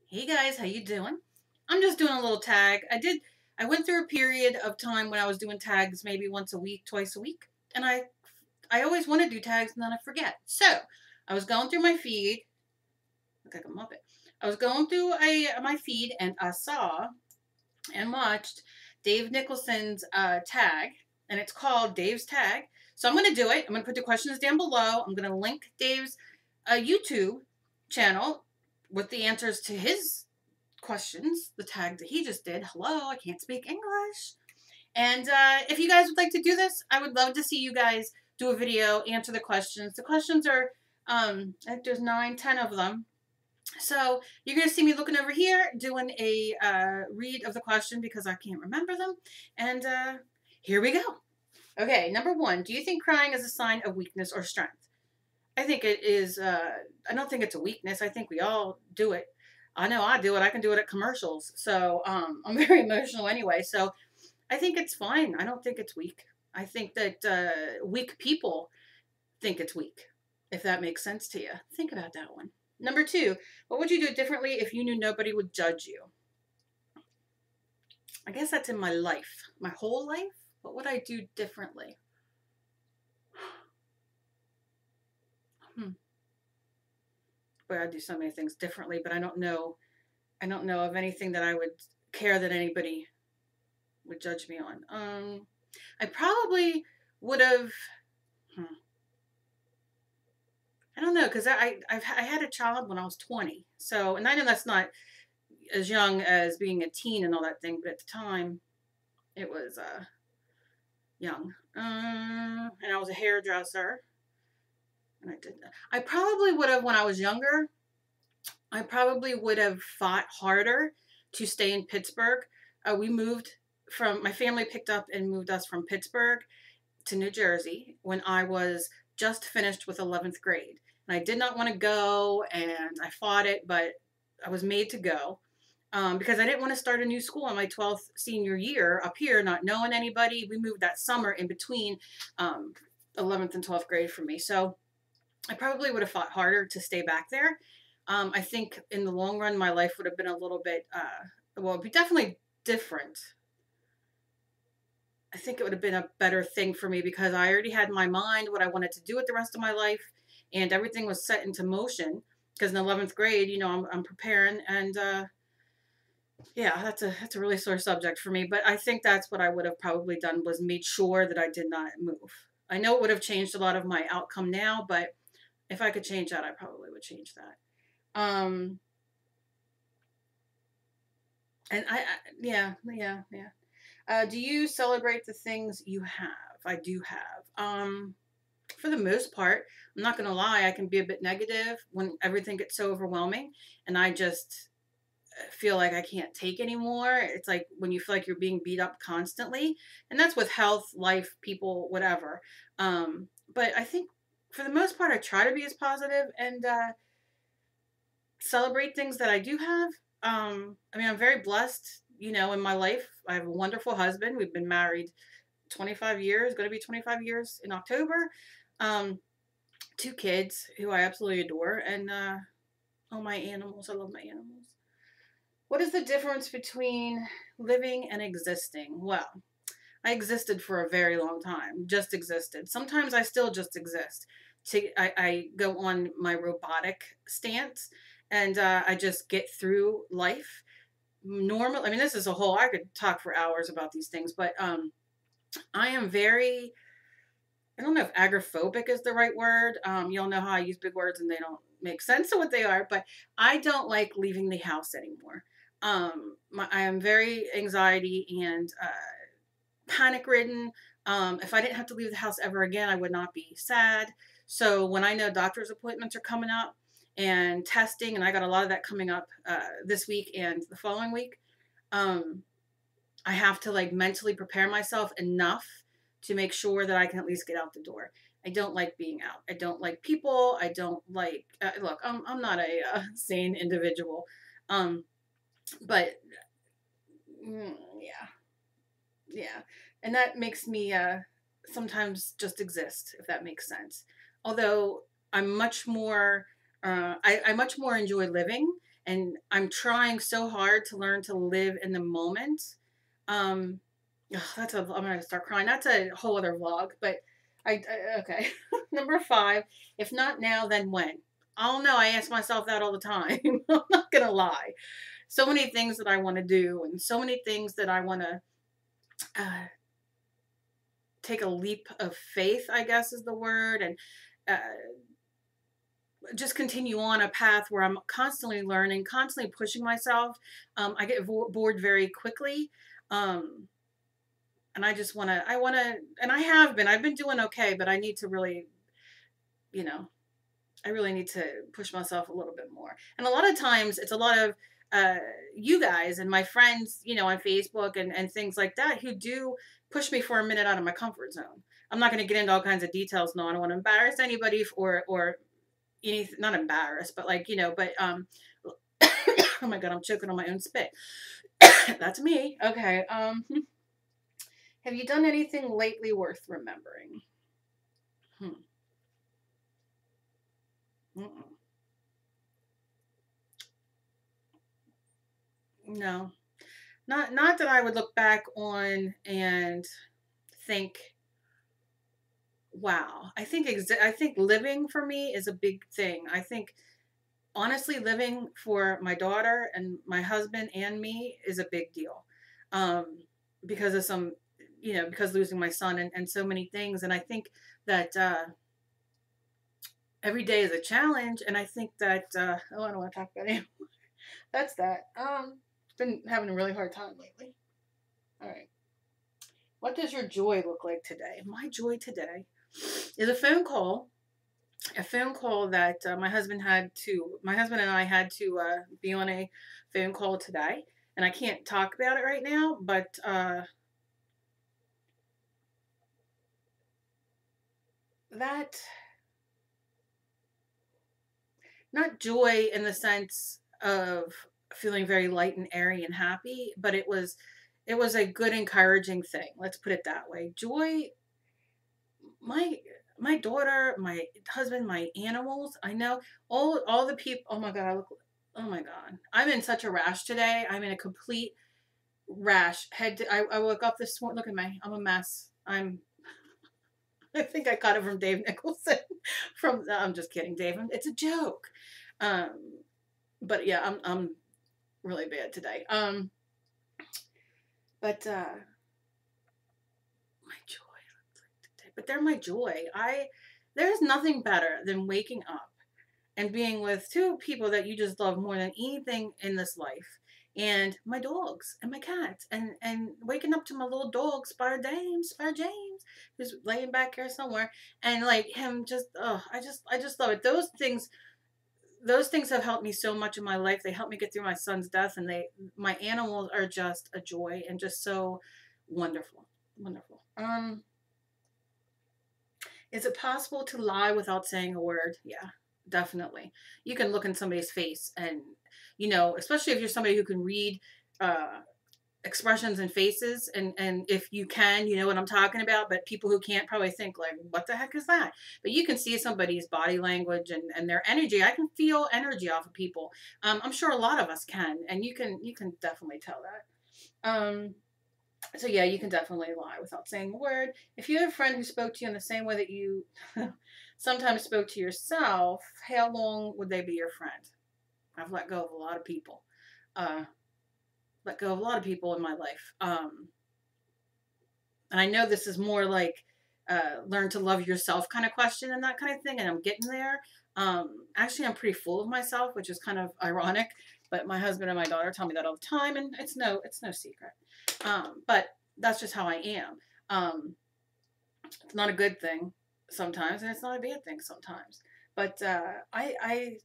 Hey guys, how you doing? I'm just doing a little tag. I went through a period of time when I was doing tags maybe once a week, twice a week, and I always want to do tags and then I forget. So, I was going through my feed, look like a Muppet. I was going through my feed and I saw and watched Dave Nicholson's tag, and it's called Dave's Tag. So I'm going to do it. I'm going to put the questions down below. I'm going to link Dave's YouTube channel with the answers to his questions, the tag that he just did. Hello, I can't speak English. And if you guys would like to do this, I would love to see you guys do a video, answer the questions. The questions are, I think there's 9, 10 of them. So you're going to see me looking over here, doing a read of the question because I can't remember them. And here we go. Okay, number 1. Do you think crying is a sign of weakness or strength? I think it is, I don't think it's a weakness. I think we all do it. I know I do it. I can do it at commercials. So I'm very emotional anyway. So I think it's fine. I don't think it's weak. I think that weak people think it's weak, if that makes sense to you. Think about that one. Number 2, what would you do differently if you knew nobody would judge you? I guess that's in my life. My whole life? What would I do differently? Boy, I'd do so many things differently, but I don't know of anything that I would care that anybody would judge me on. I probably would have, I don't know, because I had a child when I was 20. So, and I know that's not as young as being a teen and all that thing, but at the time, it was young. And I was a hairdresser. And I did that. I probably would have, when I was younger, I probably would have fought harder to stay in Pittsburgh. We moved from, my family picked up and moved us from Pittsburgh to New Jersey when I was just finished with 11th grade. And I did not want to go, and I fought it, but I was made to go because I didn't want to start a new school in my 12th senior year up here, not knowing anybody. We moved that summer in between 11th and 12th grade for me. So I probably would have fought harder to stay back there. I think in the long run, my life would have been a little bit, well, it'd be definitely different. I think it would have been a better thing for me because I already had in my mind what I wanted to do with the rest of my life, and everything was set into motion. Because in 11th grade, you know, I'm preparing, and yeah, that's a really sore subject for me. But I think that's what I would have probably done, was made sure that I did not move. I know it would have changed a lot of my outcome now, but if I could change that, I probably would change that. And yeah. Do you celebrate the things you have? I do have. For the most part, I'm not going to lie, I can be a bit negative when everything gets so overwhelming and I just feel like I can't take anymore. It's like when you feel like you're being beat up constantly, and that's with health, life, people, whatever. But I think for the most part, I try to be as positive and celebrate things that I do have. I mean, I'm very blessed, you know, in my life. I have a wonderful husband. We've been married 25 years, going to be 25 years in October. 2 kids who I absolutely adore, and all my animals. I love my animals. What is the difference between living and existing? Well, I existed for a very long time, just existed. Sometimes I still just exist. I go on my robotic stance, and I just get through life. Normal. I mean, this is a whole, I could talk for hours about these things, but I am very, I don't know if agoraphobic is the right word. You all know how I use big words and they don't make sense of what they are, but I don't like leaving the house anymore. I am very anxiety and panic ridden. If I didn't have to leave the house ever again, I would not be sad. So when I know doctor's appointments are coming up and testing, and I got a lot of that coming up this week and the following week, I have to like mentally prepare myself enough to make sure that I can at least get out the door. I don't like being out. I don't like people. I don't like, look, I'm not a sane individual. But yeah. And that makes me sometimes just exist, if that makes sense. Although I'm much more, I much more enjoy living and I'm trying so hard to learn to live in the moment. Um, I'm gonna start crying. That's a whole other vlog, but okay. Number 5, if not now, then when? I don't know. I ask myself that all the time. I'm not gonna lie. So many things that I want to do, and so many things that I want to uh, take a leap of faith, I guess is the word, and uh, just continue on a path where I'm constantly learning, constantly pushing myself. I get bored very quickly. Um, and I just want to, and I've been doing okay, but I need to really, you know, I really need to push myself a little bit more. And a lot of times it's a lot of uh, you guys and my friends, on Facebook and things like that who do push me for a minute out of my comfort zone. I'm not going to get into all kinds of details. No, I don't want to embarrass anybody or anything, not embarrassed, but oh my God, I'm choking on my own spit. That's me. Okay. Have you done anything lately worth remembering? Hmm. Mm-mm. No, not that I would look back on and think, wow. I think living for me is a big thing. I think honestly, living for my daughter and my husband and me is a big deal, um, because of because losing my son and so many things. And I think that every day is a challenge. And I think that oh, I don't want to talk about it. That's that. Been having a really hard time lately. All right. What does your joy look like today? My joy today is a phone call that my husband and I had to be on a phone call today. And I can't talk about it right now, but that, not joy in the sense of feeling very light and airy and happy, but it was a good encouraging thing. Let's put it that way. Joy, my my daughter, my husband, my animals. I know all the people. Oh my God, oh my God, I'm in such a rash today. I'm in a complete rash. I woke up this morning. Look at me. I'm a mess. I think I got it from Dave Nicholson. I'm just kidding, Dave. It's a joke. Um, but yeah, I'm really bad today. But my joy, but they're my joy. There's nothing better than waking up and being with two people that you just love more than anything in this life. And my dogs and my cats and waking up to my little dog, Spire James, who's laying back here somewhere, and like him just, oh, I just love it. Those things have helped me so much in my life. They helped me get through my son's death, and my animals are just a joy and just so wonderful. Wonderful. Is it possible to lie without saying a word? Yeah, definitely. You can look in somebody's face and, especially if you're somebody who can read uh, expressions and faces, and if you can, you know what I'm talking about, but people who can't probably think like, what the heck is that? But you can see somebody's body language and their energy. I can feel energy off of people. I'm sure a lot of us can, and you can definitely tell that. So yeah, you can definitely lie without saying a word. If you had a friend who spoke to you in the same way that you sometimes spoke to yourself, how long would they be your friend? I've let go of a lot of people. Uh, let go of a lot of people in my life. And I know this is more like learn to love yourself kind of question and that kind of thing, and I'm getting there. Actually, I'm pretty full of myself, which is kind of ironic. But my husband and my daughter tell me that all the time, and it's no secret. But that's just how I am. It's not a good thing sometimes, and it's not a bad thing sometimes. But I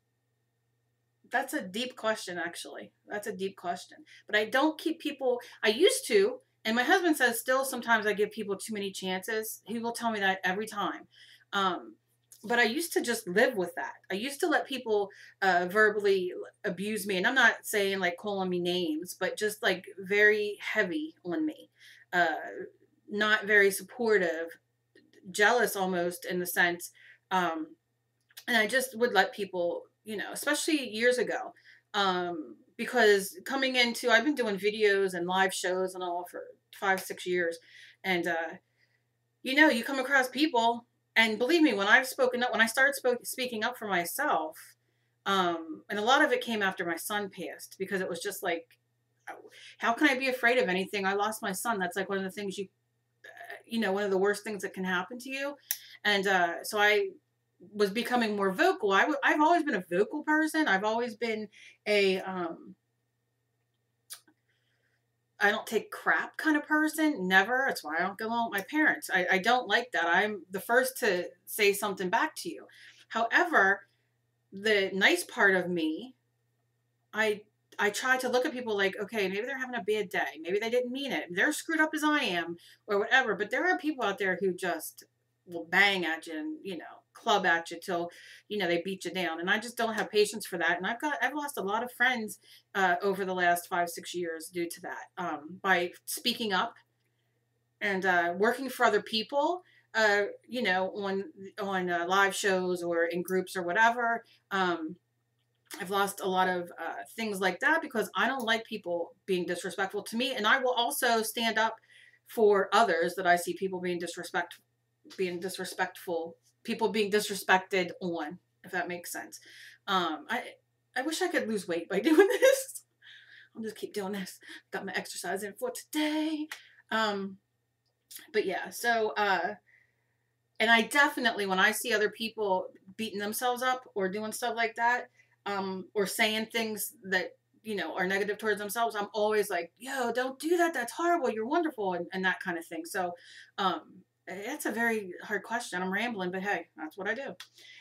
that's a deep question, actually. That's a deep question. But I don't keep people. I used to, and my husband says still sometimes I give people too many chances. He will tell me that every time. Um, but I used to just live with that. I used to let people verbally abuse me, and I'm not saying like calling me names, but just like very heavy on me, uh, not very supportive, jealous almost in the sense. And I just would let people, especially years ago. Because coming into, I've been doing videos and live shows and all for 5, 6 years. And, you come across people, and believe me, when I've spoken up, when I started speaking up for myself, and a lot of it came after my son passed, because it was just like, how can I be afraid of anything? I lost my son. That's like one of the things one of the worst things that can happen to you. And so I was becoming more vocal. I've always been a vocal person. I've always been a I don't take crap kind of person. Never. That's why I don't get along with my parents. I don't like that. I'm the first to say something back to you. However, the nice part of me, I I try to look at people like, okay, maybe they're having a bad day. Maybe they didn't mean it. They're screwed up as I am, or whatever. But there are people out there who just will bang at you and, club at you till, they beat you down. And I just don't have patience for that. And I've lost a lot of friends over the last 5, 6 years due to that. By speaking up and working for other people, on live shows or in groups or whatever. I've lost a lot of things like that because I don't like people being disrespectful to me, and I will also stand up for others that I see people being disrespectful, people being disrespected on, if that makes sense. I wish I could lose weight by doing this. I'll just keep doing this. Got my exercise in for today. But yeah, so and I definitely, when I see other people beating themselves up or doing stuff like that, or saying things that, are negative towards themselves, I'm always like, yo, don't do that. That's horrible. You're wonderful. And that kind of thing. So, it's a very hard question. I'm rambling, but hey, that's what I do.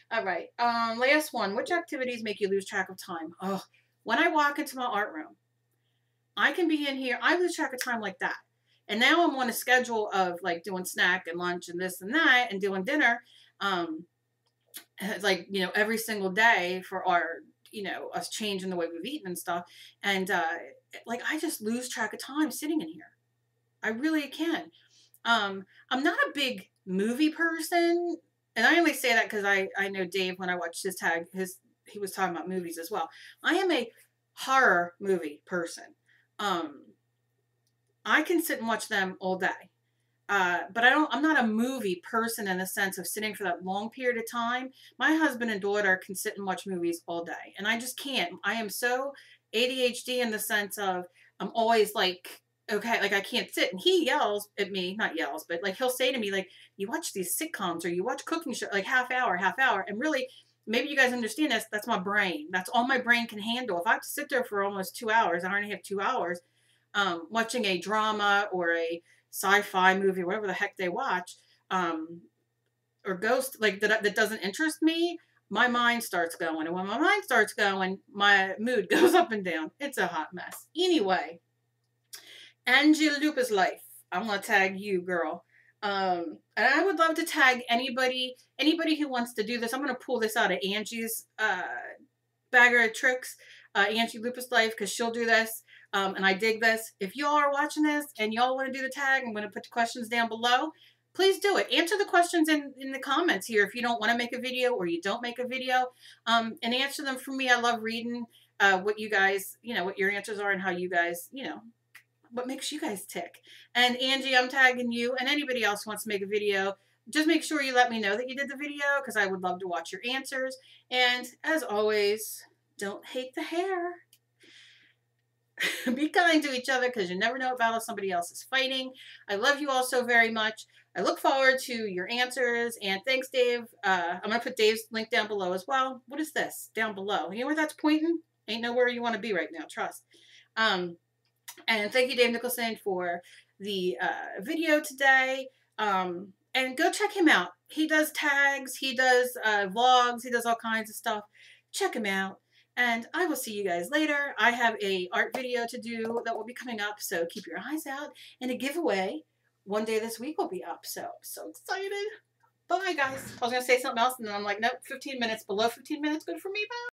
All right. Last one. Which activities make you lose track of time? Oh, when I walk into my art room, I can be in here. I lose track of time like that. And now I'm on a schedule of like doing snack and lunch and this and that and doing dinner. Like, every single day for our, us changing the way we've eaten and stuff. And, like, I just lose track of time sitting in here. I really can. I'm not a big movie person. And I only say that because I know Dave, when I watched his tag, he was talking about movies as well. I am a horror movie person. I can sit and watch them all day. But I'm not a movie person in the sense of sitting for that long period of time. My husband and daughter can sit and watch movies all day, and I just can't. I am so ADHD in the sense of I'm always like, okay, like I can't sit. And he yells at me, not yells, but like he'll say to me, like, you watch these sitcoms or you watch cooking shows, like half hour, half hour. And really, maybe you guys understand this. That's my brain. That's all my brain can handle. If I have to sit there for almost 2 hours, I already have 2 hours, watching a drama or a sci-fi movie, whatever the heck they watch, or ghost, like that doesn't interest me, my mind starts going. And when my mind starts going, my mood goes up and down. It's a hot mess. Anyway, Angie Lupa's life. I'm gonna tag you, girl. And I would love to tag anybody who wants to do this. I'm gonna pull this out of Angie's bagger of tricks, Angie Lupa's life, because she'll do this. And I dig this. If y'all are watching this and y'all want to do the tag, I'm going to put the questions down below. Please do it. Answer the questions in the comments here if you don't want to make a video or you don't make a video. And answer them for me. I love reading what you guys, what your answers are and how you guys, what makes you guys tick. And Angie, I'm tagging you, and anybody else who wants to make a video. Just make sure you let me know that you did the video, because I would love to watch your answers. And as always, don't hate the hair. Be kind to each other, because you never know what battle somebody else is fighting. I love you all so very much. I look forward to your answers. And thanks, Dave. I'm going to put Dave's link down below as well. What is this? Down below. You know where that's pointing? Ain't nowhere you want to be right now. Trust. And thank you, Dave Nicholson, for the video today. And go check him out. He does tags. He does vlogs. He does all kinds of stuff. Check him out. And I will see you guys later. I have a art video to do that will be coming up, so keep your eyes out. And a giveaway one day this week will be up, so I'm so excited. Bye, guys. I was going to say something else, and then I'm like, nope, 15 minutes. Below 15 minutes, good for me. Bye.